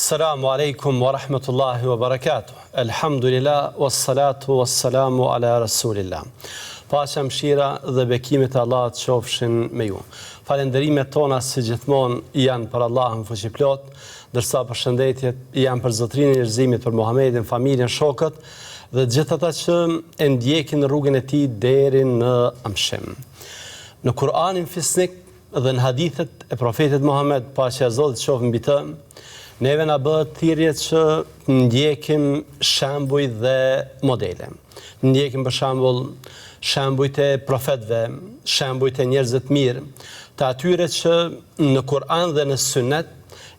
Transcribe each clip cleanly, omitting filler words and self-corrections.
Assalamu alaikum wa rahmatullahi wa barakatuh. Alhamdulillah, wassalatu wassalamu ala rasulillah. Paqja, mëshira dhe bekimet e Allahut qofshin me ju. Falenderimet tona si gjithmonë janë për Allahun fuqiplot, ndërsa përshëndetjet janë për Zotrinë e njerëzimit, për Muhamedit, familjen, shokët dhe gjithë ata që e ndjekin rrugën e tij deri në amshim. Në Kur'anin fisnik dhe në hadithet e profetit Muhammed, paqja e Zotit qoftë mbi të, neve na bëhet thirrje që ndjekim shembuj dhe modele. Ndjekim për shembull shembujt e profetëve, shembujt e njerëzve të mirë, të atyre që në Kur'an dhe në Sunet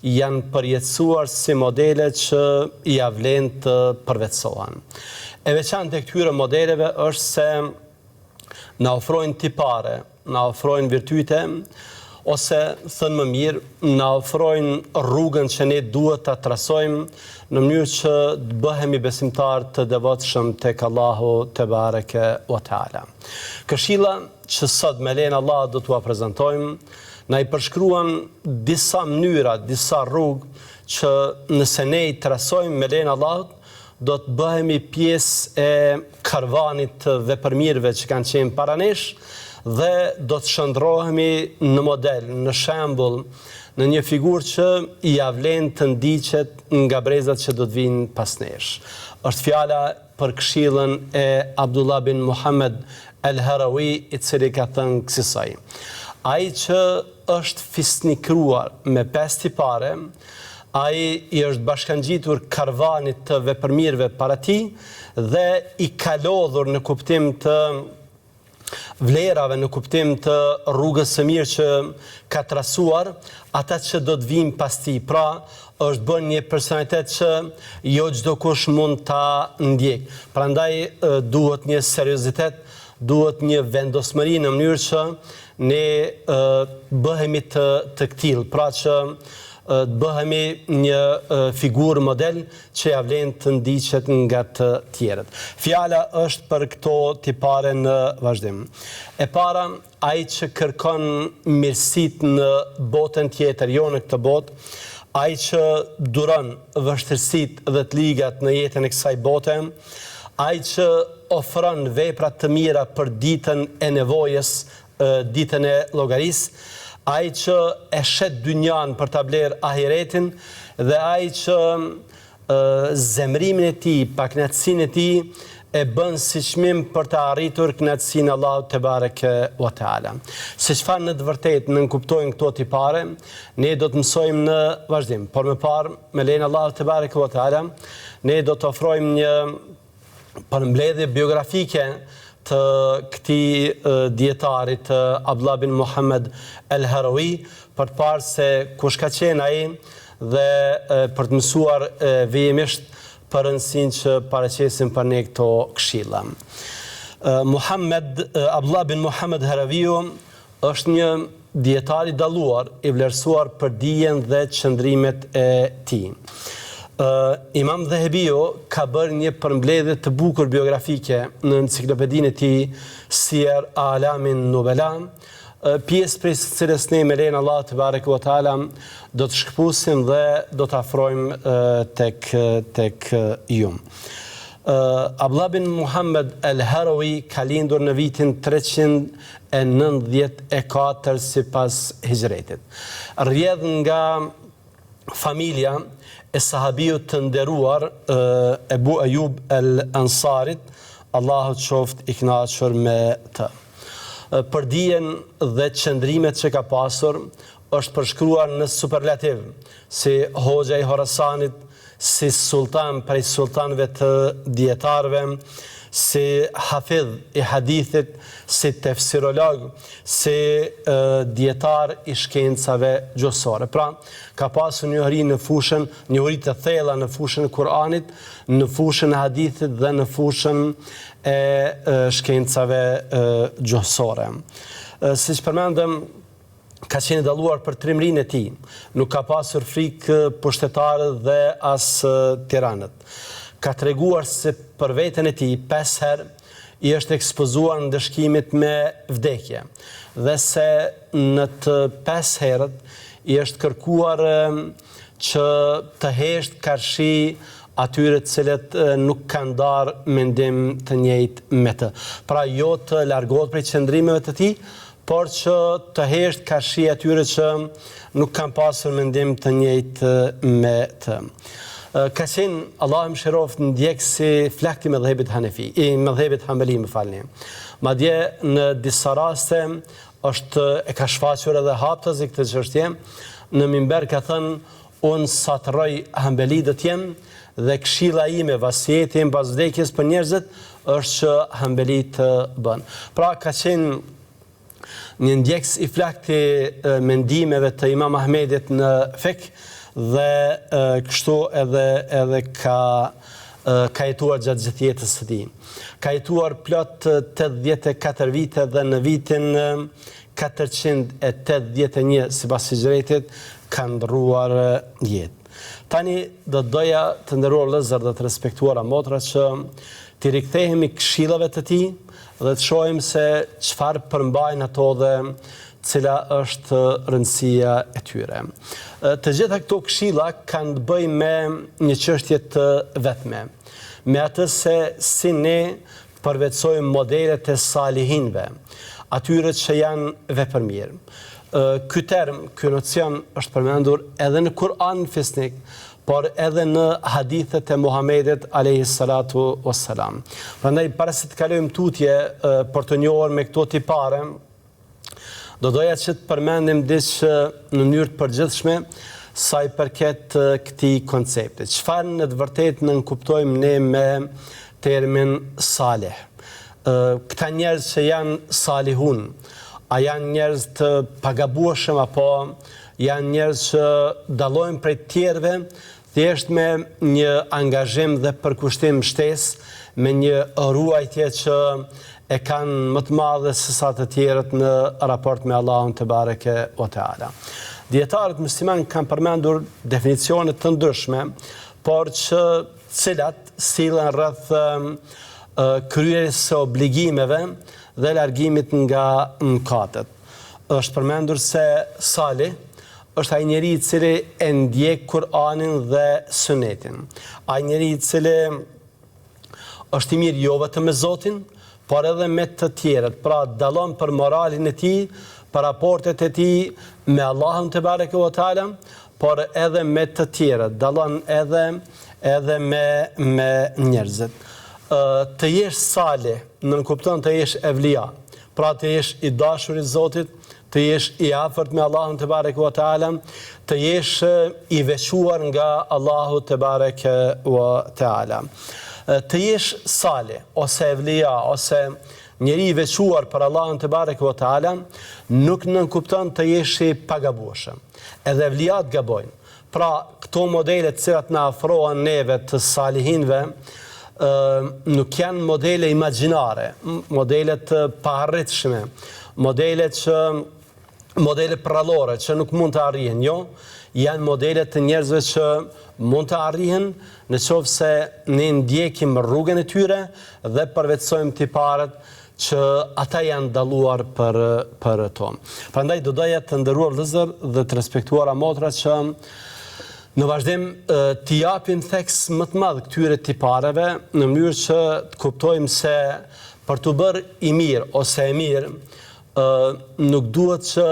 janë përjetësuar si modele që ja vlen të përvetësohen. E veçantë e këtyre modeleve është se na ofrojnë tipare, na ofrojnë virtyte, ose thënë më mirë, na ofrojnë rrugën që ne duhet ta trasojmë në mënyrë që të bëhemi besimtar të devotshëm tek Allahu te bareke wa taala. Këshilla që sot me lejen e Allahut do t'ua prezantojmë na i përshkruan disa mënyra, disa rrugë që nëse ne i trasojmë me lejen e Allahut, do të bëhemi pjesë e karvanit të vepërmirëve që kanë qenë para nesh, dhe do të shndrohemi në model, në shembull, në një figurë që i vlen të ndiqet nga brezat që do të vinë pas nesh. Është fjala për këshillën e Abdullah bin Muhammed al-Harawi, i cili ka thënë kësaj: ai që është fisnikruar me 5 tipare, ai i është bashkangjitur karvanit të vepërmirëve para tij dhe i ka lodhur në kuptim të vlerave, në kuptim të rrugës së mirë që ka trasuar ata që do të vinë pas tij. Pra, është bën një personalitet që jo çdo kush mund ta ndjek. Prandaj duhet një seriozitet, duhet një vendosmëri në mënyrë që ne bëhemi të këtill, pra që të bëhemi një figurë model që ja vlen të ndiqet nga të tjerët. Fjala është për këto tipare në vazhdim. E para, ai që kërkon mirësitë në botën tjetër, jo në këtë botë, ai që duron vështirësitë dhe të ligat në jetën e kësaj bote, ai që ofron vepra të mira për ditën e nevojës, ditën e llogarisë, ai që e shet dynjan për ta blerë ahiretin, dhe ai që zemrimin e tij, pakënaqësinë e tij e bën si çmim për të arritur kënaqësinë e Allahut te bareke wa taala. Se çfarë në të vërtetë nënkuptojnë këto tipare, ne do të mësojmë në vazhdim. Por më parë, me lejen e Allahut te bareke wa taala, ne do të ofrojmë një përmbledhje biografike të këtij dietarit Abdullah bin Muhammed al-Harawi, për të parë se kush ka qenë ai dhe për të mësuar vijimisht për rëndësinë që paraqesin për ne këto këshilla. Abdullah bin Muhammed al-Harawiu është një dietar i dalluar, i vlerësuar për dijen dhe qëndrimet e tij. Imam Dhahabiu ka bërë një përmbledhje të bukur biografike në enciklopedinë e tij Siyar A'lamin Nubala, pjesë prej së cilës ne me lejen e Allahut te bareke wa taala do të shkëpusim dhe do të afrojmë tek ju. Abdullah bin Muhammed al-Harawi ka lindur në vitin 394 sipas hijretit. Rrjedh nga familja e sahabiut të nderuar Ebu Ayub al-Ansarit, Allahu qoftë i kënaqur me të. Për dijen dhe qëndrimet që ka pasur është përshkruar në superlativ, si hoxha i Horasanit, si sultan prej sultanëve të dietarëve, si hafidh i hadithit, si tefsirolog, si dietar i shkencave gjuhësore. Pra, ka pasur njohuri në fushën, njohuri të thella në fushën e Kur'anit, në fushën e hadithit dhe në fushën e shkencave gjuhësore. Siç përmendëm, ka qenë dalluar për trimërinë e tij. Nuk ka pasur frikë pushtetare dhe as tiranët. Ka treguar se për veten e tij 5 herë i është ekspozuar në dëshkimit me vdekje, dhe se në të 5 herët i është kërkuar që të hesht karshi atyre të cilët nuk kanë darë mendim të njëjtë me të. Pra jo të largohet prej qëndrimeve të tij, por që të hesht karshi atyre që nuk kanë pasur mendim të njëjtë me të. Ka qenë, Allah më shëroft, ndjekësi flakti me mëdhëbit Hanefi, i mëdhëbit Hanbali, më falni. Madje në disa raste e ka shfaqur edhe haptazi këtë çështje, në minber ka thënë, unë sa të rroj Hanbali do të jem, dhe këshilla ime, vasjeti im pas vdekjes për njerëzit është që Hanbali të bën. Pra ka qenë një ndjekës i flakti mendimeve të Imam Ahmedit në fik, dhe kështu edhe ka jetuar gjatë gjithë jetës së tij. Ka jetuar plot 84 vite dhe në vitin 481 sipas Hijretit ka ndrruar jetë. Tani do doja të nderuar vëllezër dhe të respektuara motra që t'i rikthehemi këshillave të tij dhe të shohim se çfarë përmbajnë ato dhe cila është rëndësia e tyre. Të gjitha këto këshilla kanë të bëjnë me një çështje të vetme, me atë se si ne përvetsojmë modelet e salihinve, atyre që janë vepërmirë. Ky term, ky nocion është përmendur edhe në Kur'an fisnik, por edhe në hadithet e Muhamedit alayhi salatu wassalam. Prandaj para se të kalojmë tutje për të njohur me këto tipare, do doja që të përmendim diçka në mënyrë të përgjithshme sa i përket këtij koncepti. Çfarë në të vërtetë nënkuptojmë ne me termin salih? Këta njerëz që janë salihun, a janë njerëz të pagabueshëm apo janë njerëz që dallojnë prej të tjerëve thjesht me një angazhim dhe përkushtim shtesë, me një ruajtje që e kanë më të madhe se sa të tjerët në raport me Allahun te bareke o teala. Dietarët musliman kanë përmendur definicione të ndryshme, por që cilat sillen rreth kryerjes së obligimeve dhe largimit nga mëkatet. Është përmendur se salih është ai njeri i cili e ndjek Kur'anin dhe Sunetin. Ai njeri i cili është i mirë jo vetëm me Zotin, por edhe me të tjerët. Pra dallon për moralin e tij, për raportet e tij me Allahun te bareke ve teala, por edhe me të tjerët. Dallon edhe me njerëzit. Të jesh salih, nënkupton të jesh evlia, pra të jesh i dashur i Zotit, të jesh i afërt me Allahun te bareke ve teala, të jesh i veçuar nga Allahu te bareke ve teala. Të jesh salih, ose evlia, ose njeri i veçuar për Allahun te bareke ve teala, nuk nënkupton të jesh i pagabueshëm. Edhe evliat gabojnë. Pra, këto modele të cilat na afrohen neve të salihinve, nuk janë modele imagjinare, modele të paarritshme, modele prallore që nuk mund të arrihen, jo, janë modele të njerëzve që mund të arrihen nëse ne ndjekim rrugën e tyre dhe përvetsojmë tiparet që ata janë dalluar për to. Prandaj do doja të nderuar vëllezër dhe të respektuara motra që në vazhdim t'i japim theks më të madh këtyre tipareve në mënyrë që të kuptojmë se për të bërë i mirë ose e mirë nuk duhet që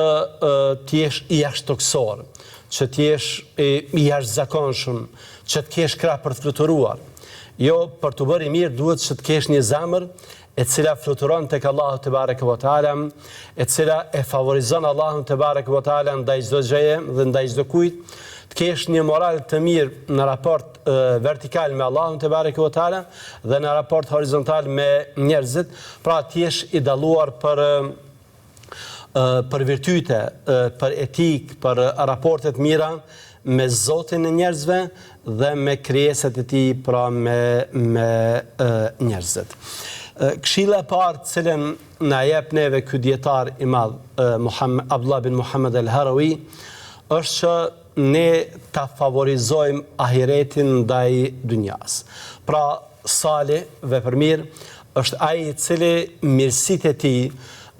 të jesh i jashtëtoksor, që të jesh i jashtëzakonshëm, që të kesh krah për të fluturuar. Jo, për të bërë i mirë duhet që të kesh një zemër e cila fluturon tek Allahu te bareke ve teala, e cila e favorizon Allahun te bareke ve teala ndaj çdo gjëje dhe ndaj çdo kujt, të kesh një moral të mirë në raport vertikal me Allahun te bareke ve teala dhe në raport horizontal me njerëzit, pra të jesh i dalluar për virtyte, për etik, për raportet mira me Zotin e njerëzve dhe me krijesat e tij, pra me njerëzit. Këshilla e parë cilën na jep neve ky dietar i madh Abdullah bin Muhammad al-Harawi është që ne ta favorizojmë ahiretin ndaj dunjas. Pra salih, vepërmir, është ai i cili mirësitë e tij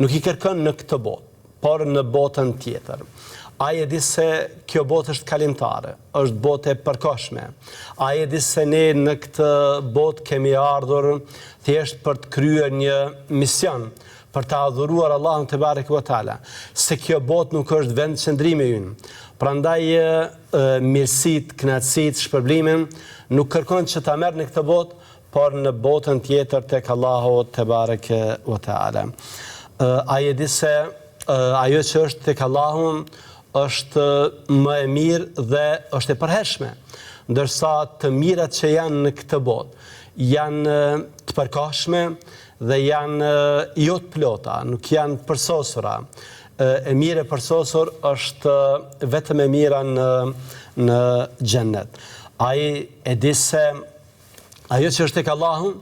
nuk i kërkon në këtë botë, por në botën tjetër. A e di se kjo botë është kalimtare, është botë e përkohshme. A e di se ne në këtë botë kemi ardhur thjesht për të kryer një mision, për të adhuruar Allahun te bareke ve teala, se kjo botë nuk është vend qëndrimi ynë. Prandaj mirësitë, kënaqësitë, shpërblimin nuk kërkon që ta merr në këtë botë, por në botën tjetër tek Allahu te bareke ve teala. A e di se ajo që është tek Allahu është më e mirë dhe është e përhershme, ndërsa të mirat që janë në këtë botë janë të përkohshme dhe janë jo të plota, nuk janë përsosura. E mire përsosur është vetëm e mira në xhennet. Ai e di se ajo që është tek Allahu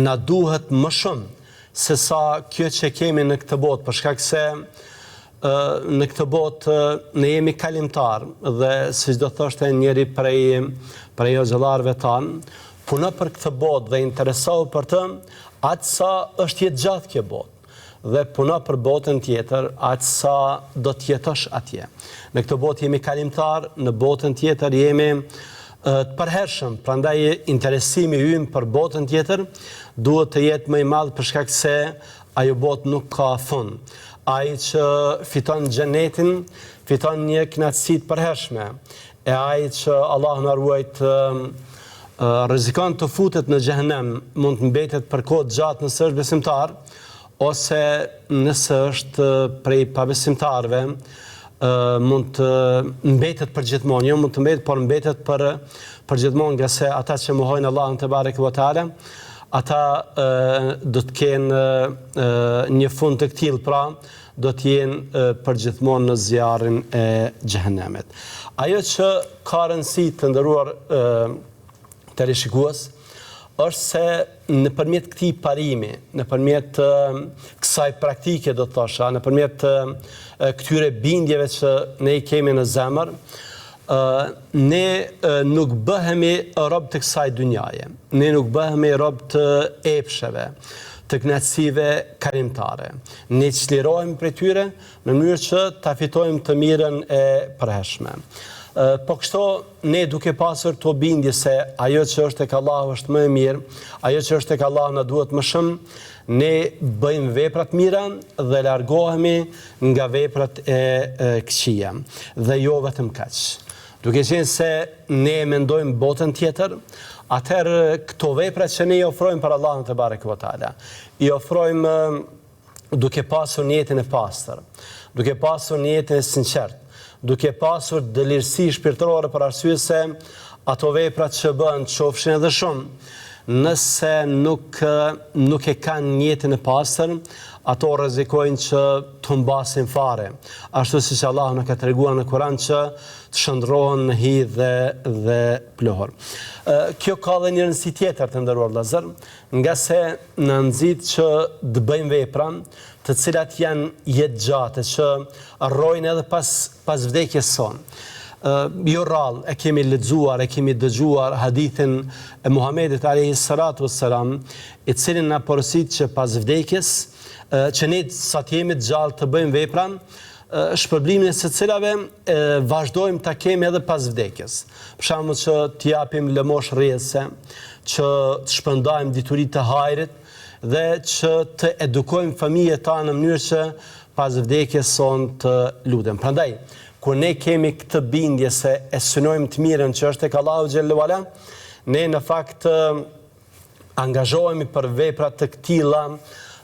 na duhet më shumë se sa kjo që kemi në këtë botë, për shkak se në këtë botë ne jemi kalimtar dhe siç do thoshte njëri prej xhallarëve tanë, puno për këtë botë dhe interesohu për të, aq sa është jetë gjatë kjo botë. Dhe puno për botën tjetër, aq sa do të jetosh atje. Në këtë botë jemi kalimtar, në botën tjetër jemi të përhershëm, prandaj interesimi ynë për botën tjetër duhet të jetë më i madh për shkak se ajo botë nuk ka fund. Ai që fiton xhenetin, fiton një kënaqësi të përhershme. E ai që Allahu na ruajt rrezikon të futet në xhehenem, mund të mbetet për kohë gjatë nëse është besimtar, ose nëse është prej pabesimtarëve, mund të mbetet përgjithmonë, jo mund të mbetet, por mbetet përgjithmonë, nga se ata që mohojnë Allahun te bareke ve teala, ata do të kenë një fund të këtillë, pra do të jenë përgjithmonë në zjarrin e xhehenemit. Ajo që ka rëndësi të nderuar teleshikues është se nëpërmjet këtij parimi, nëpërmjet kësaj praktike, do të thosha, nëpërmjet këtyre bindjeve që ne i kemi në zemër, ne nuk bëhemi rob të kësaj dynjaje. Ne nuk bëhemi rob të epsheve, të kënaqësive kalimtare. Ne çlirohemi prej tyre në mënyrë që ta fitojmë të mirën e përhershme. Po kështu ne duke pasur të bindje se ajo që është tek Allahu është më e mirë, ajo që është tek Allahu na duhet më shumë, ne bëjmë vepra të mira dhe largohemi nga veprat e këqija. Dhe jo vetëm kaq. Duke qenë se ne mendojmë botën tjetër, atëherë këto vepra që ne i ofrojmë për Allahun te bareke ve teala, i ofrojmë duke pasur një jetën e pastër, duke pasur një jetën e sinqertë, duke pasur dëlirësi shpirtërore, për arsye se ato veprat që bëhen qofshin edhe shumë, nëse nuk e kanë një jetën e pastër, ato rrezikojnë që të humbasin fare. Ashtu siç Allahu na ka treguar në Kur'an që të shndrohen në hi dhe plohur. Kjo ka dhe një rëndësi tjetër të nderuar vëllezër, nga se na nxit që të bëjmë vepra të cilat janë jetëgjate, që rrojnë edhe pas vdekjes sonë. Jo rrallë e kemi lexuar, e kemi dëgjuar hadithin e Muhamedit alayhi salatu wassalam, i cili na porosit që pas vdekjes, që ne sa të jemi të gjallë të bëjmë vepra, shpërblimin e secilave vazhdojmë ta kemi edhe pas vdekjes. Për shembull që të japim lëmosh rrjedhse, që të shpërndajmë dituri të hajrit dhe që të edukojmë familjet tona në mënyrë që pas vdekjes son të lutem. Prandaj, kur ne kemi këtë bindje se e synojmë të mirën që është tek Allahu xhallahu ala, ne në fakt angazhohemi për vepra të këtilla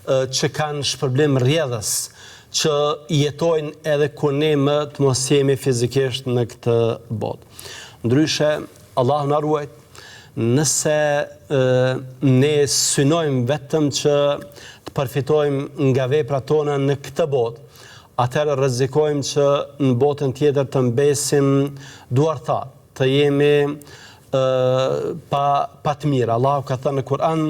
që kanë shpërblim rrjedhës, që jetojnë edhe kur ne më të mos jemi fizikisht në këtë botë. Ndryshe, Allahu na ruaj, nëse ne synojmë vetëm që të përfitojmë nga veprat tona në këtë botë, atëherë rrezikojmë që në botën tjetër të mbesim duartar, të jemi pa të mirë. Allahu ka thënë në Kur'an: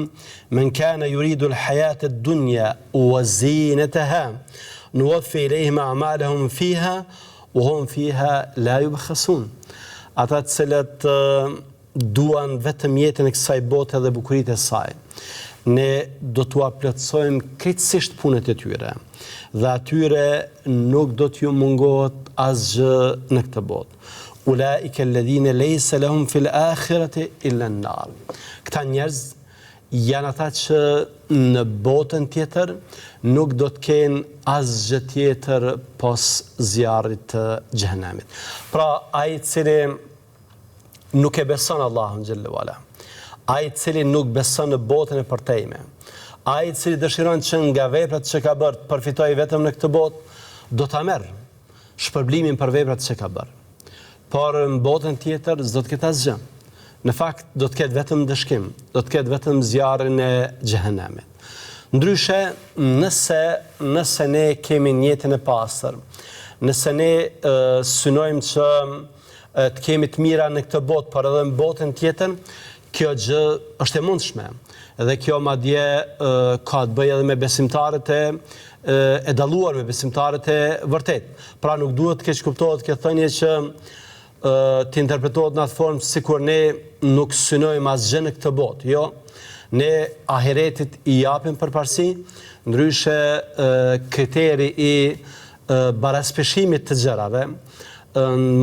"Men kana yuridu al-hayata ad-dunya wa zinataha, nuwaffi ilayhim a'malahum fiha wa hum fiha la yubkhasun." Ata të cilët duan vetëm jetën e kësaj bote dhe bukuritë e saj, ne do t'u plotësojmë krejtësisht punët e tyre dhe atyre nuk do t'ju mungohet asgjë në këtë botë. Ulaika alladhina laysa lahum fil akhirati illa an-nar. Këta njerëz janë ata që në botën tjetër nuk do të kenë asgjë tjetër pos zjarrit të xhenemit. Pra ai i cili nuk e beson Allahun xhallahu ala, ai i cili nuk beson në botën e përtejme, ai i cili dëshiron që nga veprat që ka bërë të përfitojë vetëm në këtë botë, do ta merr shpërblimin për veprat që ka bërë. Por në botën tjetër s'do të ketë asgjë. Në fakt do të ketë vetëm dëshkim, do të ketë vetëm zjarrin e xhenemit. Ndryshe, nëse ne kemi një jetën e pastër, nëse ne synojmë që të kemi të mira në këtë botë, por edhe në botën tjetër, kjo gjë është e mundshme. Dhe kjo madje ka të bëjë edhe me besimtarët e dalluar, me besimtarët e vërtet. Pra nuk duhet të keq kuptohet kjo thënie që të interpretohet në atë formë sikur ne nuk synojmë asgjë në këtë botë. Jo, ne ahiretit i japim përparësi, ndryshe kriteri i baraspeshimit të gjërave,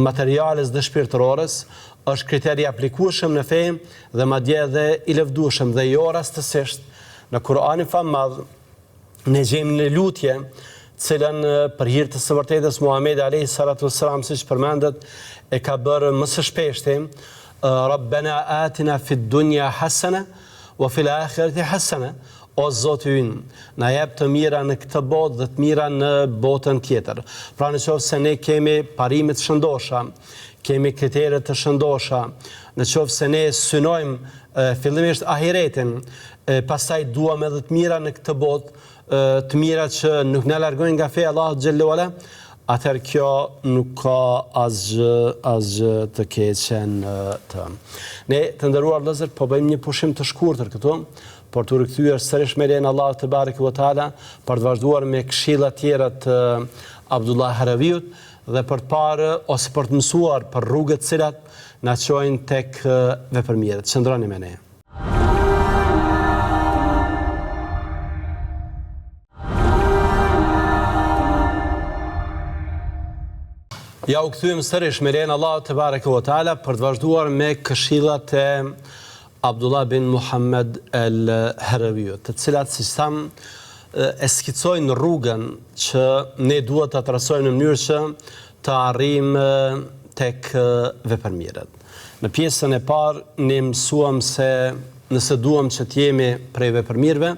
materiales dhe shpirtërores, është kriteri aplikueshëm në fe dhe madje edhe i lëvdueshëm dhe jo rastësisht. Në Kur'anin famadh ne gjejmë në lutje cilën për hir të së vërtetës Muhamedi alayhi salatu wassalam, siç përmendet, e ka bërë më së shpeshti, Rabbana atina fid dunya hasana wa fil akhirati hasana. O Zoti ynë, na jep të mira në këtë botë dhe të mira në botën tjetër. Pra nëse ne kemi parime të shëndosha, kemi kritere të shëndosha, nëse ne synojmë fillimisht ahiretin, pastaj duam edhe të mira në këtë botë, të mira që nuk na largojnë nga feja Allahu xhallahu ala, atëherë kjo nuk ka asgjë të keqe në të. Ne të nderuar vëllezër, po bëjmë një pushim të shkurtër këtu, por të rikthyer sërish me lejen Allahu te bareke ve teala për të vazhduar me këshilla tjera të Abdullah Haraviut dhe për të parë ose për të mësuar për rrugët cilat na çojnë tek vepërmjet. Qëndroni me ne. Ja u kthyem sërish me lejen Allahu te bareke ve teala për të vazhduar me këshillat e Abdullah bin Muhammed el-Haraviut, të cilat si tham e skicojnë rrugën që ne duhet ta trasojmë në mënyrë që të arrijmë tek vepërmirët. Në pjesën e parë ne mësuam se nëse duam që të jemi prej vepërmirëve,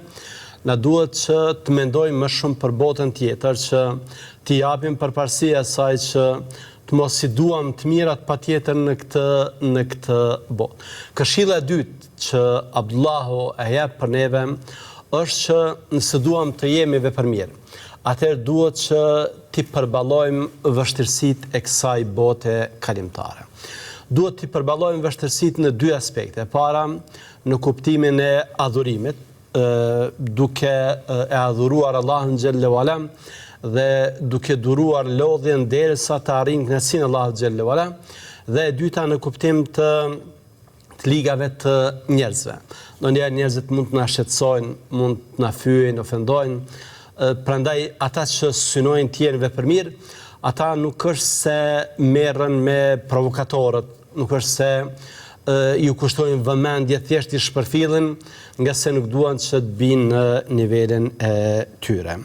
na duhet që të mendojmë më shumë për botën tjetër, që t'i japim përparësi asaj që të mos i duam të mirat patjetër në këtë botë. Këshilla e dytë që Abdullahu e jep për neve është që nëse duam të jemi vepërmirë, atëherë duhet që t'i përballojmë vështirësitë e kësaj bote kalimtare. Duhet t'i përballojmë vështirësitë në dy aspekte. Para, në kuptimin e adhurimit, duke e adhuruar Allahun xhallahu ala dhe duke duruar lodhjen derisa të arrijmë kënaqësinë Allahut xhallahu ala, dhe e dyta në kuptim të ligave të njerëzve. Ndonjëherë njerëzit mund të na shqetësojnë, mund të na fyejnë, ofendojnë, prandaj ata që synojnë të jenë vepërmirë, ata nuk është se merren me provokatorët, nuk është se ju kushtojnë vëmendje, thjesht i shpërfillin nga se nuk duan që të binë në nivelin e tyre.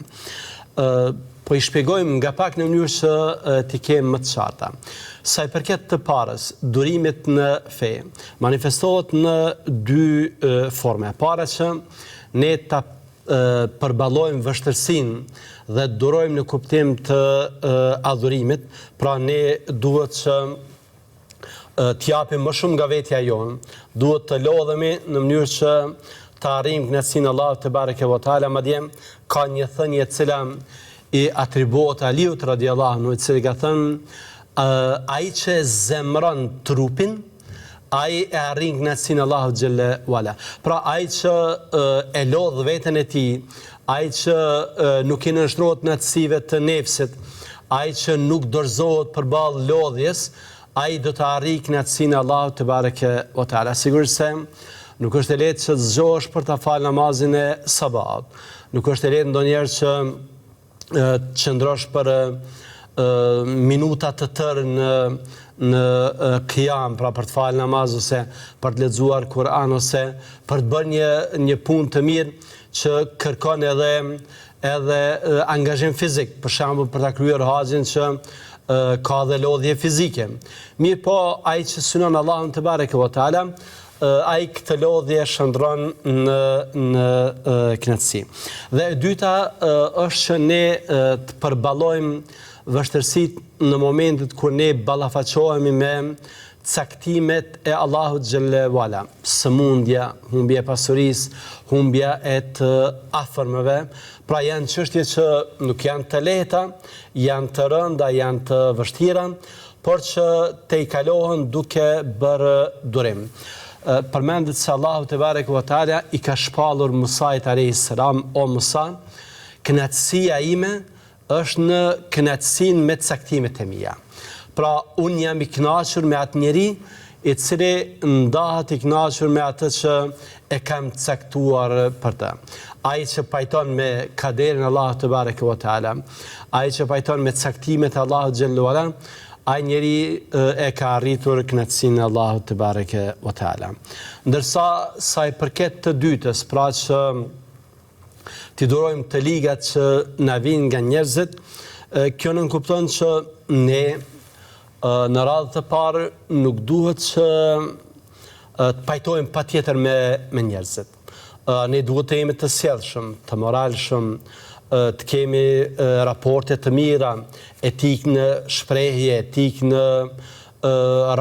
Po i shpjegojmë nga pak në mënyrë që t'i kemë më të qarta. Sa i përket të parës, durimit në fe, manifestohet në dy forme. Para që ne ta përballojmë vështirësinë dhe durojmë në kuptim të adhurimit, pra ne duhet që t'japim më shumë nga vetja jonë, duhet të lodhemi në mënyrë që të arrijmë kënaqësinë Allahut te bareke ve teala. Madje ka një thënie e cila i atribuohet Aliut radiallahu anhu, i cili ka thënë ai që zemron trupin, ai e arrin kënaqësinë Allahut xhallahu ala. Pra ai që e lodh veten e tij, ai që nuk i nënshtrohet natësive të nefsit, ai që nuk dorëzohet përballë lodhjes, ai do të arrijë kënaqësinë Allahut te bareke ve teala. Sigurisht se Nuk është e lehtë që të zgjohesh për ta falë namazin e sabat. Nuk është e lehtë ndonjëherë që të qëndrosh për minuta të tërë në qiyam, pra për të falë namaz ose për të lexuar Kur'an ose për të bërë një punë të mirë që kërkon edhe angazhim fizik, për shembull për ta kryer haxhin që ka dhe lodhje fizike. Mirë po, ai që synon Allahun te bareke ve teala, ai këtë lodhje shndron në kënaqësi. Dhe e dyta është që ne të përballojmë vështirësitë në momentet kur ne ballafaqohemi me caktimet e Allahut xhelle wala, sëmundja, humbja e pasurisë, humbja e të afërmëve. Pra janë çështje që nuk janë të lehta, janë të rënda, janë të vështira, por që te i kalohen duke bërë durim. Përmendet se Allahu te bareke ve teala i ka shpallur Musait alayhis salam, o Musa, kënaqësia ime është në kënaqësinë me caktimet e mia. Pra unë jam i kënaqur me atë njeri i cili ndahet i kënaqur me atë që e kam caktuar për të. Ai që pajton me kaderin Allahut te bareke ve teala, ai që pajton me caktimet e Allahut xhallahu ala, ai njeri e ka arritur kënaqësinë e Allahut te bareke ve teala. Ndërsa sa i përket të dytës, pra që t'i durojmë të ligat që na vijnë nga njerëzit, kjo nënkupton që ne në radhë të parë nuk duhet që të pajtojmë patjetër me njerëzit. Ne duhet të jemi të sjellshëm, të moralshëm, të kemi raporte të mira, etik në shprehje, etik në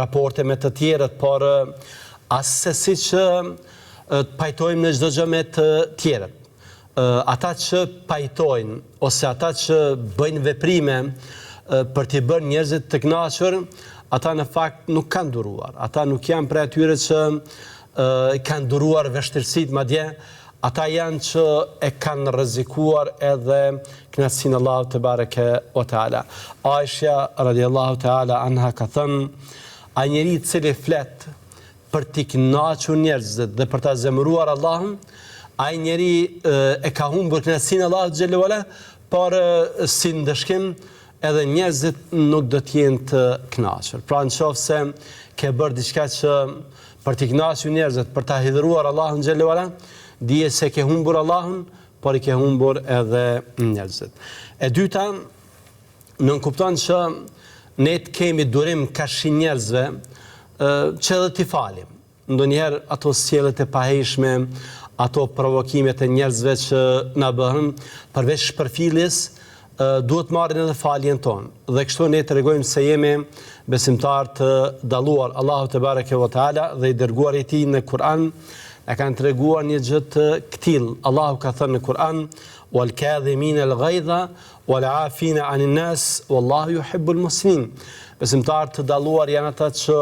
raporte me të tjerët, por asesi që të pajtojmë në çdo gjë me të tjerët. Ata që pajtojnë ose ata që bëjnë veprime për t'i bërë njerëzit të kënaqur, ata në fakt nuk kanë duruar. Ata nuk janë prej atyre që kanë duruar vështirësitë, madje ata janë që e kanë rrezikuar edhe kënaqësinë e Allahut te bareke ve teala. Aisha radhiyallahu taala anha ka thënë, ai njeri i cili flet për t'i kënaqur njerëzit dhe për ta zemëruar Allahun, ai njeri e ka humbur kënaqësinë e Allahut xhallahu ala, por si ndëshkim edhe njerëzit nuk do të jenë të kënaqur. Pra nëse ke bërë diçka që për t'i kënaqur njerëzit, për ta hidhëruar Allahun xhallahu ala, dije se ke humbur Allahun, por i ke humbur edhe njerëzit. E dyta, nënkupton që ne të kemi durim kashi njerëzve që edhe t'i falim. Ndonjëherë ato sjelljet e paheshme, ato provokimet e njerëzve që na bëhen, përveç shpërfilljes, duhet marrin edhe faljen tonë. Dhe kështu ne tregojmë se jemi besimtar të dalluar. Allahu te bareke ve teala dhe i dërguari i tij në Kur'an e kanë treguar një gjë të këtill. Allahu ka thënë në Kur'an: "Wal kadhimina al-ghayza wal 'afina 'anil nas wallahu yuhibbul muslimin." Besimtar të dalluar janë ata që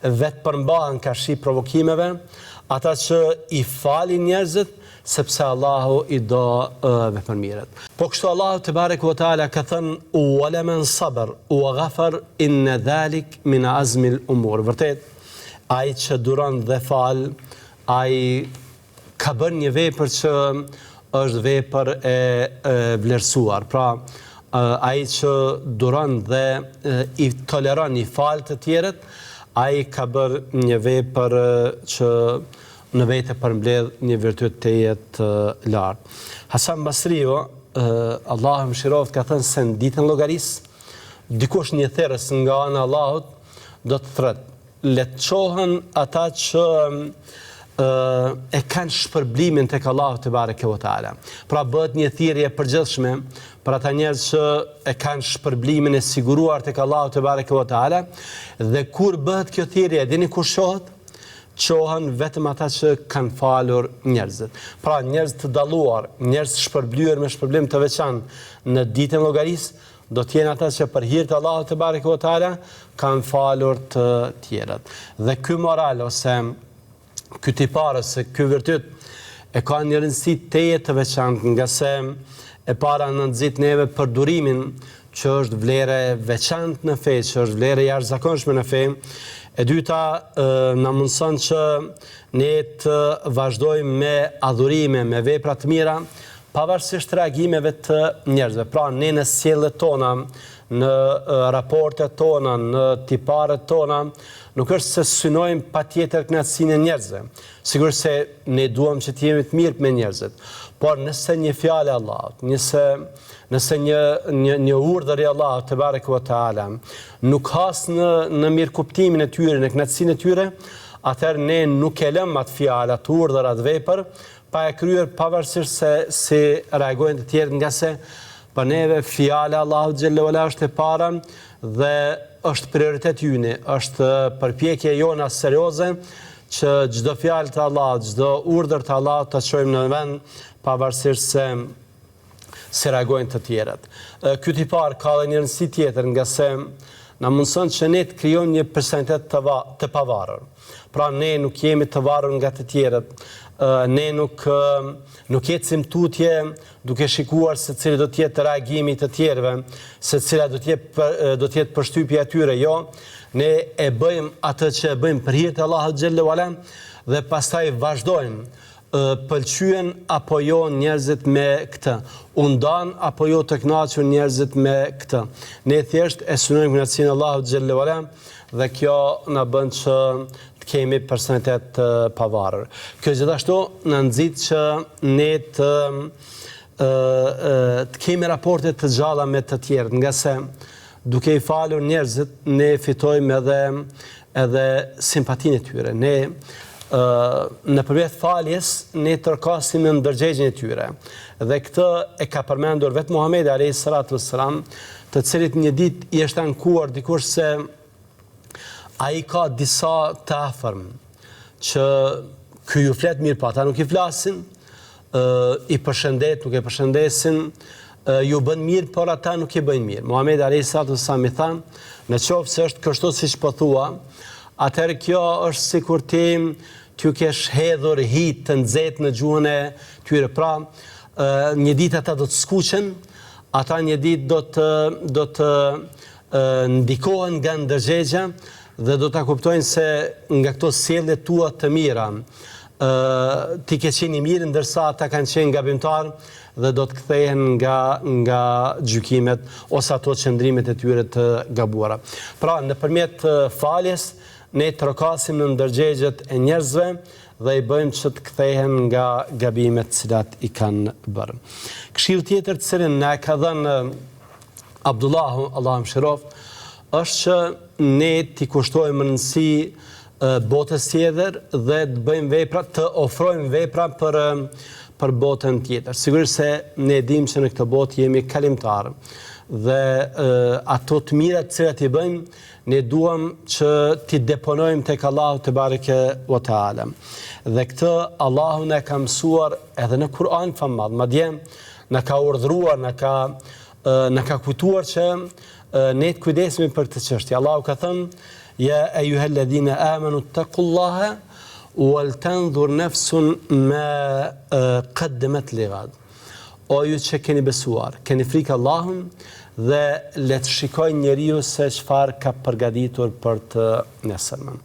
vetë përmbahen kashi provokimeve, ata që i falin njerëzit, sepse Allahu i do vepërmirët. Po kështu Allahu te bareke ve teala ka thënë: "Wa man sabar wa ghafar inna dhalik min azmi al-umur." Vërtet, ai që duron dhe fal, ai ka bërë një vepër që është vepër e vlerësuar. Pra, ai që duron dhe i toleron, i fal të tjerët, ai ka bërë një vepër që në vetë përmbledh një virtyt të jetë lartë. Hasan Basriu, Allahu mëshiroft, ka thënë se në ditën llogarisë, dikush një therrës nga ana e Allahut do të thret: "Le të çohen ata që e kanë shpërblimin tek Allahu te bareke ve teala." Pra bëhet një thirrje përgjithshme për ata njerëz që e kanë shpërblimin e siguruar tek Allahu te bareke ve teala, dhe kur bëhet kjo thirrje, dini kur shohet? Qohen vetëm ata që kanë falur njerëzit. Pra njerëz të dalluar, njerëz shpërblyer me shpërblim të veçantë në ditën e llogarisë, do të jenë ata që për hir të Allahut te bareke ve teala kanë falur të tjerët. Dhe ky moral ose ky tipar ose ky virtyt e ka një rëndësi të veçantë, nga se e para në nxit neve për durimin që është vlerë e veçantë në fe, që është vlerë e jashtëzakonshme në fe. E dyta, na mundson që ne të vazhdojmë me adhurime, me vepra të mira, pavarësisht reagimeve të njerëzve. Pra, ne në sjelljet tona, në raportet tona, në tiparet tona, nuk është se synojmë patjetër kënaqësinë e njerëzve. Sigurisht se ne duam që të jemi të mirë me njerëzit, por nëse një fjalë e Allahut, nëse një urdhër i Allahut te bareke ve teala nuk has në mirëkuptimin e tyre, në kënaqësinë e tyre, atëherë ne nuk e lëm atë fjalë, atë urdhër, atë vepër pa e kryer, pavarësisht se si reagojnë të tjerë, nga se për neve fjala Allahut xhallahu ala është e para dhe është prioritet ynë, është përpjekje jona serioze që çdo fjalë të Allahut, çdo urdhër të Allahut ta çojmë në vend, pavarësisht se reagojnë të tjerët. Ky tipar ka edhe një rëndësi tjetër, nga se na mundson që ne të krijojmë një personalitet të pavarur. Pra ne nuk jemi të varur nga të tjerët. Ne nuk ecim tutje duke shikuar se cili do të jetë reagimi të tjerëve, se cila do të jetë përshtypja e tyre. Jo, ne e bëjmë atë që e bëjmë për hir të Allahut xhallahu ala dhe pastaj vazhdojmë. Pëlqyen apo jo njerëzit me këtë, u ndan apo jo të kënaqur njerëzit me këtë. Ne thjesht e synojmë kënaqësinë e Allahut xhallahu ala dhe kjo na bën që të kemi personalitet të pavarur. Kjo gjithashtu na nxit që ne të kemi raporte të gjalla me të tjerët, nga se duke i falur njerëzit ne fitojmë edhe simpatinë e tyre. Ne në përmjet faljes ne tërkasim në ndërgjegjen e tyre. Dhe këtë e ka përmendur vetë Muhamedi alayhi salatu wassalam, të cilit një ditë i është ankuar dikush se ai ka disa të afërm që ky ju flet mirë, po ata nuk i flasin, i përshëndet, nuk e përshëndesin, ju bën mirë, por ata nuk i bëjnë mirë. Muhamedi alayhi salatu wassalam i tha, në qoftë se është kështu siç po thua, atëherë kjo është sikur t'ju kesh hedhur hit të nxehtë në gjuhën e tyre. Pra, një ditë ata do të skuqen, ata një ditë do të ndikohen nga ndërgjegja dhe do ta kuptojnë se nga këto sjellje tua të mira ti ke qenë i mirë, ndërsa ata kanë qenë gabimtar dhe do të kthehen nga gjykimet ose ato qëndrimet e tyre të gabuara. Pra, nëpërmjet faljes ne trokasim në ndërgjegjet e njerëzve dhe i bëjmë që të kthehen nga gabimet cilat i kanë bërë. Këshill tjetër të cilin na ka dhënë Abdullahu, Allahu mëshiroft, është që ne t'i kushtojmë rëndësi botës tjetër dhe të bëjmë vepra, të ofrojmë vepra për botën tjetër. Sigurisht se ne dimë që në këtë botë jemi kalimtar dhe ato të mira të cilat i bëjmë ne duam që t'i deponojmë tek Allahu te bareke ve teala. Dhe këtë Allahu na ka mësuar edhe në Kur'an famad, madje na ka urdhëruar, na ka kujtuar që ne të kujdesemi për këtë çështje. Allahu ka thënë: "Ya ayyuhalladhina amanu taqullaha wal tanzur nafsun ma qaddamat lighad." O ju që keni besuar, keni frikë Allahun dhe le të shikojnë njeriu se çfarë ka përgatitur për të nesërmen.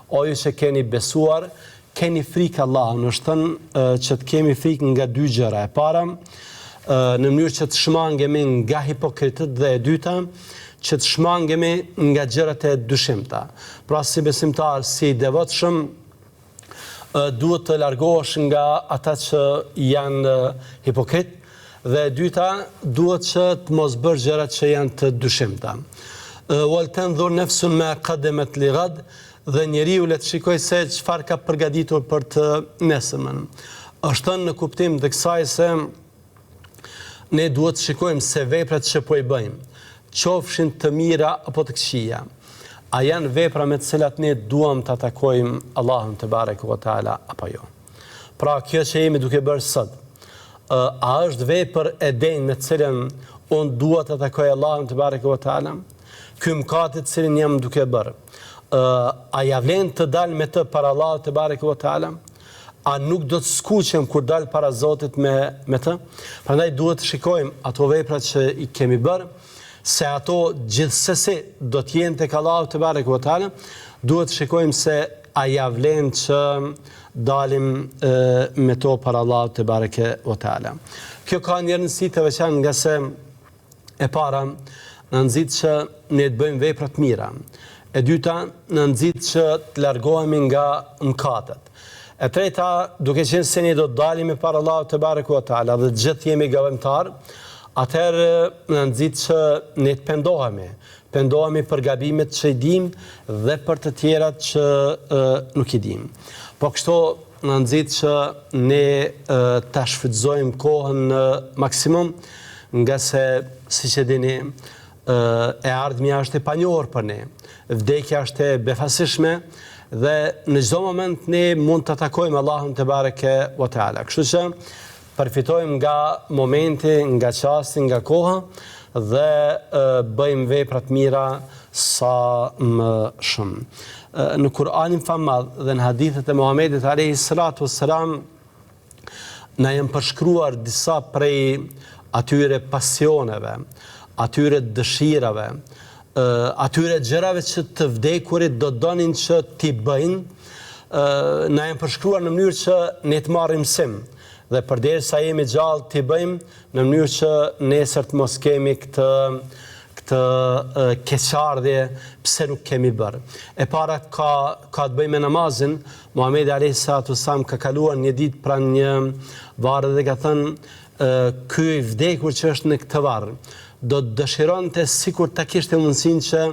O ju që keni besuar, keni frikë Allahun. Është thënë që të kemi frikë nga dy gjëra. E para, në mënyrë që të shmangemi nga hipokritët, dhe e dyta, që të shmangemi nga gjërat e dyshimta. Pra, si besimtar, si devotshëm, duhet të largohesh nga ata që janë hipokrit, dhe e dyta, duhet që të mos bërë gjërat që janë të dyshimta. Wal tanzur nafsun ma qaddamat lighad, dhe njeriu le të shikojë se çfarë ka përgatitur për të nesërmen. Është thënë në kuptim të kësaj se ne duhet të shikojmë se veprat që po i bëjmë, qofshin të mira apo të këqija, a janë vepra me të cilat ne duam të atakojmë Allahun te bareke ve teala apo jo. Pra, kjo që jemi duke bërë sot, a është vepër e denjë me të cilën unë dua të atakoj Allahun te bareke ve teala? Ky mëkat të cilin jam duke bërë, a ja vlen të dal me të para Allahut te bareke ve teala? A nuk do të skuqem kur dal para Zotit me të? Prandaj duhet të shikojmë ato vepra që i kemi bërë, se ato gjithsesi do t'jenë tek Allahu te bareke ve teala, duhet shikojmë se a ja vlen që dalim me to para Allahu te bareke ve teala. Kjo ka një rëndësi të veçantë nga se e para në nxit që ne të bëjmë vepra të mira. E dyta në nxit që të largohemi nga mëkatet. E treta, duke qenë se ne do të dalim me para Allahu te bareke ve teala dhe gjithë jemi gabimtar, atëherë në nxit që ne të pendohemi për gabimet që i dim dhe për të tjerat që nuk i dim. Po kështu në nxit që ne ta shfrytëzojmë kohën në maksimum, nga se, siç e dini, e ardhmja është e panjohur për ne, vdekja është e befasishme dhe në çdo moment ne mund të takojmë Allahun te bareke ve teala. Kështu që përfitojmë nga momenti, nga çasti, nga koha dhe bëjmë vepra të mira sa më shumë. Në Kur'anin famad dhe në hadithet e Muhamedit alayhi salatu wassalam na janë përshkruar disa prej atyre pasioneve, atyre dëshirave, atyre gjërave që të vdekurit do donin që t'i bëjnë, na janë përshkruar në mënyrë që ne të marrim mësim. Dhe përderisa jemi gjallë t'i bëjmë në mënyrë që nesër të mos kemi këtë keqardhje pse nuk kemi bërë. E para ka të bëjë me namazin. Muhamedi alayhi salatu wassalam ka kaluar një ditë pranë një varri dhe ka thënë ky i vdekur që është në këtë varr do të dëshironte sikur ta kishte mundësinë që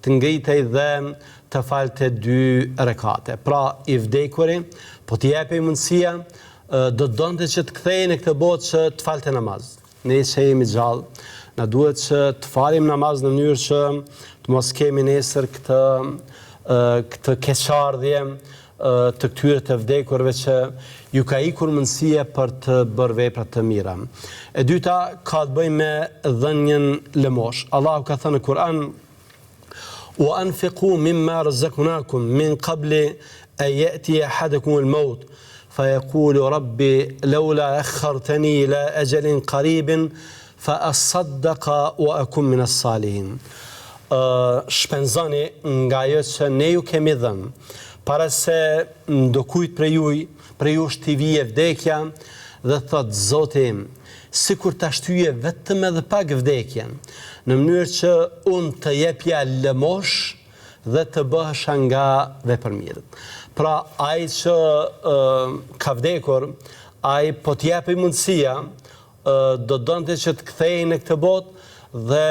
të ngritej dhe të falte 2 rekate. Pra i vdekuri po t'i japej mundësia do të donte që të kthehej në këtë botë që të falte namaz. Ne që jemi gjallë, na duhet që të falim namaz në mënyrë që të mos kemi nesër këtë keqardhje të këtyre të vdekurve që ju ka ikur mundësia për të bërë vepra të mira. E dyta ka të bëjë me dhënien lëmosh. Allahu ka thënë në Kur'an: "Wa anfiqu mimma razaqnakum min qabli an ya'ti ahadakum al-maut فيقول ربي لولا أخرتني إلى أجل قريب فأصدق وأكن من الصالحين." Shpenzoni nga ajo që ne ju kemi dhënë, para se ndokujt prej jush t'i vije vdekja dhe thot Zoti im, sikur ta shtyje vetëm edhe pak vdekjen, në mënyrë që unë të jepja lëmosh dhe të bëhesha nga vepërmirët. Pra, ai që ka vdekur, ai po t'jepë mundësia, do donte që të kthehej në këtë botë dhe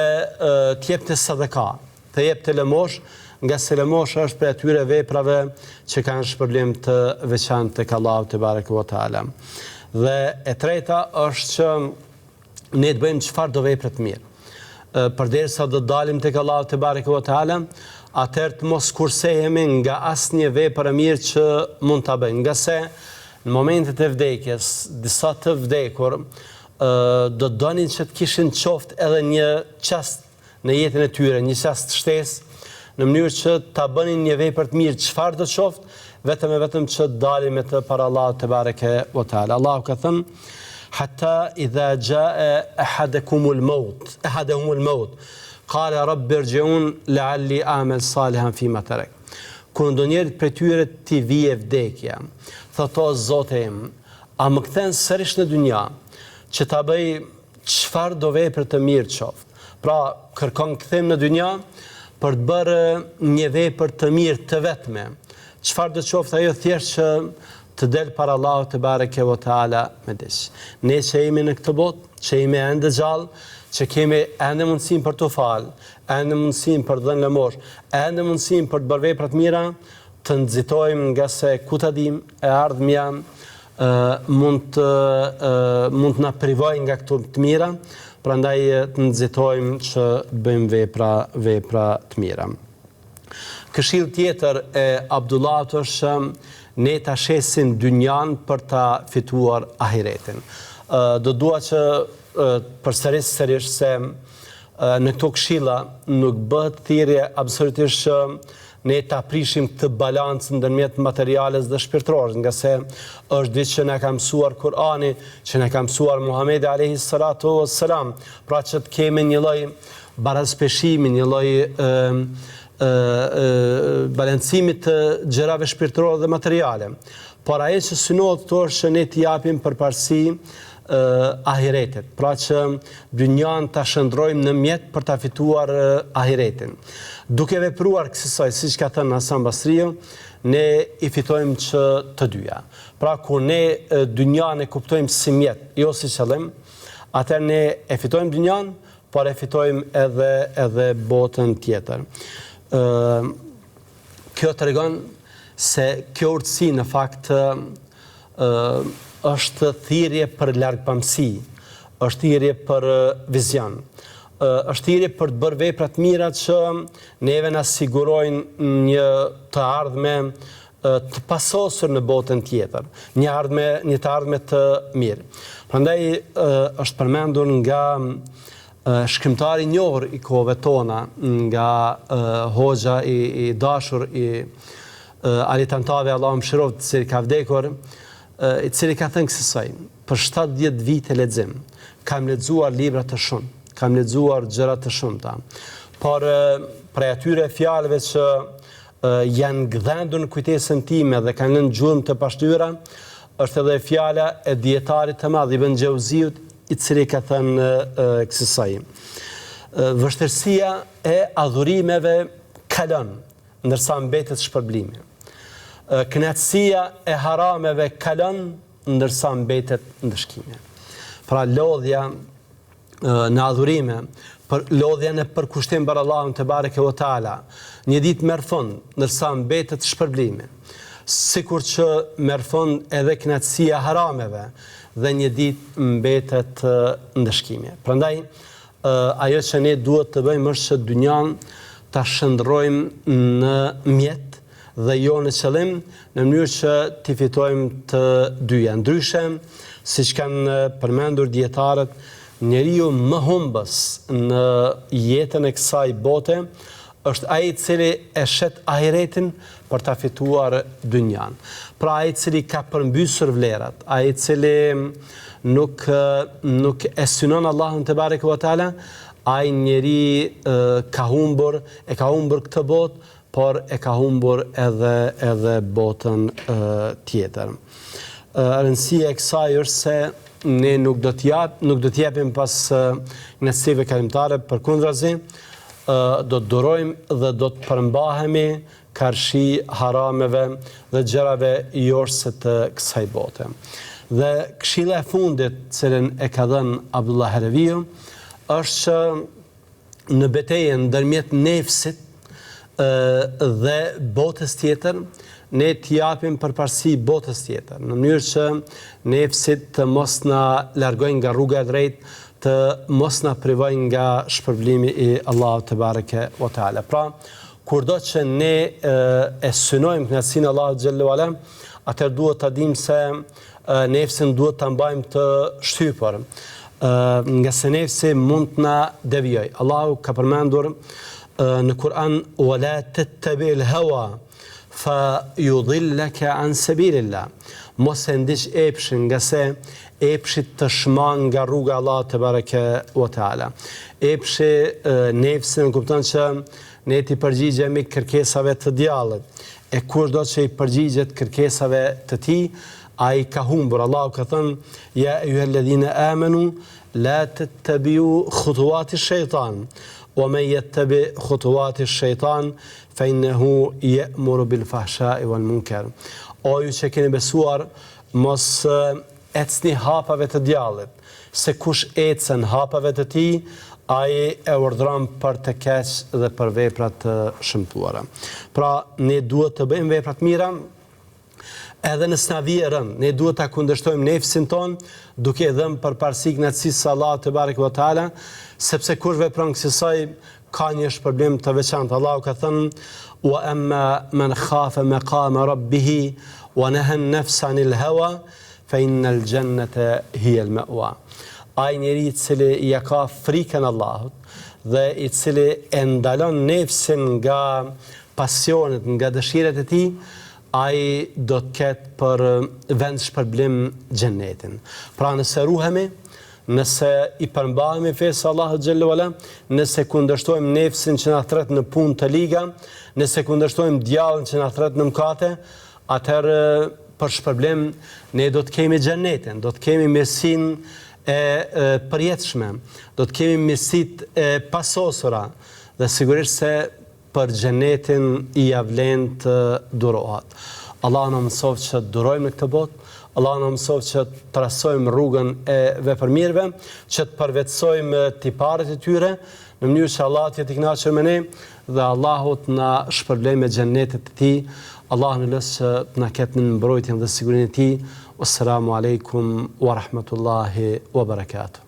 t'jepte sadaka, të jepte lëmosh, nga se lëmosh është për atyre veprave që kanë shpërblim të veçantë tek Allahu te bareke ve teala. Dhe e treta është që ne të bëjmë çfarë do vepra të mirë. Përderisa do dalim tek Allahu te bareke ve teala, atëherë të mos kursehemi nga asnjë vepër e mirë që mund ta bëjmë, nga se në momentet e vdekjes disa të vdekur do donin që të kishin qoftë edhe një çast në jetën e tyre, një çast shtesë, në mënyrë që ta bënin një vepër të mirë çfarë do të qoftë, vetëm që dalim me të para Allahut te bareke ve teala. Allahu ka thënë: "Hatta idha jaa ahadahumul maut qala rabbi irji'un la'alli a'mal salihan fima tarak." Kur ndonjërit prej tyre t'i vije vdekja, thotë: "O Zoti im, a më kthen sërish në dynja që ta bëj çfarë do vepër të mirë qoftë." Pra, kërkon kthim në dynja për të bërë një vepër të mirë të vetme. Çfarë do qoftë ajo, thjesht që të del para Allahut te bareke ve teala me diç. Ne që jemi në këtë botë, që jemi ende gjallë, që kemi ende mundësinë për të falë, ende mundësinë për të dhënë lëmosh, ende mundësinë për të bërë vepra të mira, të nxitojmë, nga se ku ta dim e ardhmja mund të na privojë nga këto të mira, prandaj të nxitojmë që bëjmë vepra të mira. Këshill tjetër e Abdullahut është ne ta shesim dynjan për ta fituar ahiretin. Do dua që përsëris sërish se në këto këshilla nuk bëhet thirrje absolutisht që ne ta prishim këtë balancë ndërmjet materiales dhe shpirtërore, nga se është diçka që na ka mësuar Kur'ani, që na ka mësuar Muhamedi alayhi salatu wassalam, pra që të kemi një lloj baraspeshimi, një lloj balancimit të gjërave shpirtërore dhe materiale. Por ajo që synohet këtu është që ne t'i japim përparësi ahiretit, pra që dynjan ta shndrojmë në mjet për ta fituar ahiretin. Duke vepruar kësaj, siç ka thënë Hasan Basriu, ne i fitojmë që të dyja. Pra kur ne dynjan e kuptojmë si mjet, jo si qëllim, atëherë ne e fitojmë dynjan, por e fitojmë edhe botën tjetër. Kjo tregon se kjo urtësi në fakt është thirrje për largpamësi, është thirrje për vizion, është thirrje për të bërë vepra të mira që neve na sigurojnë një të ardhme të pasosur në botën tjetër, një të ardhme të mirë. Prandaj është përmendur nga shkrimtari i njohur i kohëve tona, nga hoxha i dashur i Ali Tantave, Allahu mëshiroft, i cili ka vdekur, i cili ka thënë kësaj: për 70 vite lexim, kam lexuar libra të shumë, kam lexuar gjëra të shumta, por prej atyre fjalëve që janë gdhendur në kujtesën time dhe kanë lënë gjurmë të pashtyra, është edhe fjala e dietarit të madh Ibn Xhauziut, i cili ka thënë kësaj: vështirësia e adhurimeve kalon, ndërsa mbetet shpërblimi. Kënaqësia e harameve kalon, ndërsa mbetet ndëshkimi. Pra lodhja në adhurime, lodhja në përkushtim për Allahun te bareke ve taala, një ditë merr fund, ndërsa mbetet shpërblimi. Sikur që merr fund edhe kënaqësia e harameve dhe një ditë mbetet ndëshkimi. Prandaj ajo që ne duhet të bëjmë është që dynjan ta shndrojmë në mjet dhe jo në qëllim, në mënyrë që t'i fitojmë të dyja. Ndryshe, siç kanë përmendur dietarët, njeriu më humbës në jetën e kësaj bote është ai i cili e shet ahiretin për ta fituar dynjan. Pra ai i cili ka përmbysur vlerat, ai i cili nuk e synon Allahun te bareke ve taala, ai njeri ka humbur këtë botë, por e ka humbur edhe botën tjetër. Rëndësia e kësaj është se ne nuk do t'japim pas kënaqësive kalimtare, përkundrazi, do të durojmë dhe do të përmbahemi karshi harameve dhe gjërave jorse të kësaj bote. Dhe këshilla e fundit, cilën e ka dhënë Abdullah Haleviu, është që në betejën ndërmjet nefsit dhe botës tjetër, ne t'japim përparësi botës tjetër, në mënyrë që nefsit të mos na largojnë nga rruga e drejtë, të mos na privojnë nga shpërblimi i Allahut te bareke ve taala. Pra, kurdo që ne e synojmë kënaqësinë e Allahut xhallahu ala, atëherë duhet ta dimë se nefsin duhet ta mbajmë të shtypur, nga se nefsi mund të na devijojë. Allahu ka përmendur në Kur'an: "Wala tattabi'il hawa fa yudhillaka an sabilillah." Mos e ndiq epshin, nga se epshi të shman nga rruga e Allahut te bareke ve taala. Epshi, nefsi, kupton që ne ti përgjigjemi kërkesave të djallit. E kushdo që i përgjigjet kërkesave të tij, ai ka humbur. Allahu ka thënë: "Ya ayyuhalladhina amanu la tattabi'u khutuwati shaytan." ومن يتبع خطوات الشيطان فإنه يأمر بالفحشاء والمنكر. O ju që keni besuar, mos ecni hapave të djallit, se kush ecën hapave të tij, ai e urdhron për të keq dhe për vepra të shëmtuara. Pra, ne duhet të bëjmë vepra të mira, edhe nëse na vije rënd, ne duhet ta kundërshtojmë nefsin ton, duke dhënë përparësi kënaqësisë së Allahut te bareke ve taala, sepse kush vepron kësaj ka një shpërblim të veçantë. Allahu ka thënë: "Wa amma man khafa maqama rabbih wa naha an-nafsa 'anil hawa fa innal jannata hiya al-ma'wa." Ai njeri i cili ja ka frikën Allahut dhe i cili e ndalon nefsin nga pasionet, nga dëshirat e tij, ai do të ketë për vend shpërblim xhenetin. Pra nëse ruhemi, nëse i përmbahemi fesë Allahut xhallahu ala, nëse kundërshtojmë nefsin që na thret në punë të liga, nëse kundërshtojmë djallin që na thret në mëkate, atëherë për shpërblim ne do të kemi xhenetin, do të kemi mirësinë e përjetshme, do të kemi mirësitë e pasosura dhe sigurisht se për xhenetin i avlen të durohet. Allah na mësoj që të durojmë në këtë botë, Allah na mësoj që të trasojmë rrugën e vepërmirëve, që të përvetësojmë tiparet e tyre, në mënyrë që Allah të jetë i kënaqur me ne dhe Allahut na shpërblej me xhenetet e tij. Allah në lësë që të na ketë në mbrojtjen dhe sigurinë e tij. Wassalamu alaikum wa rahmatullahi wa barakatuh.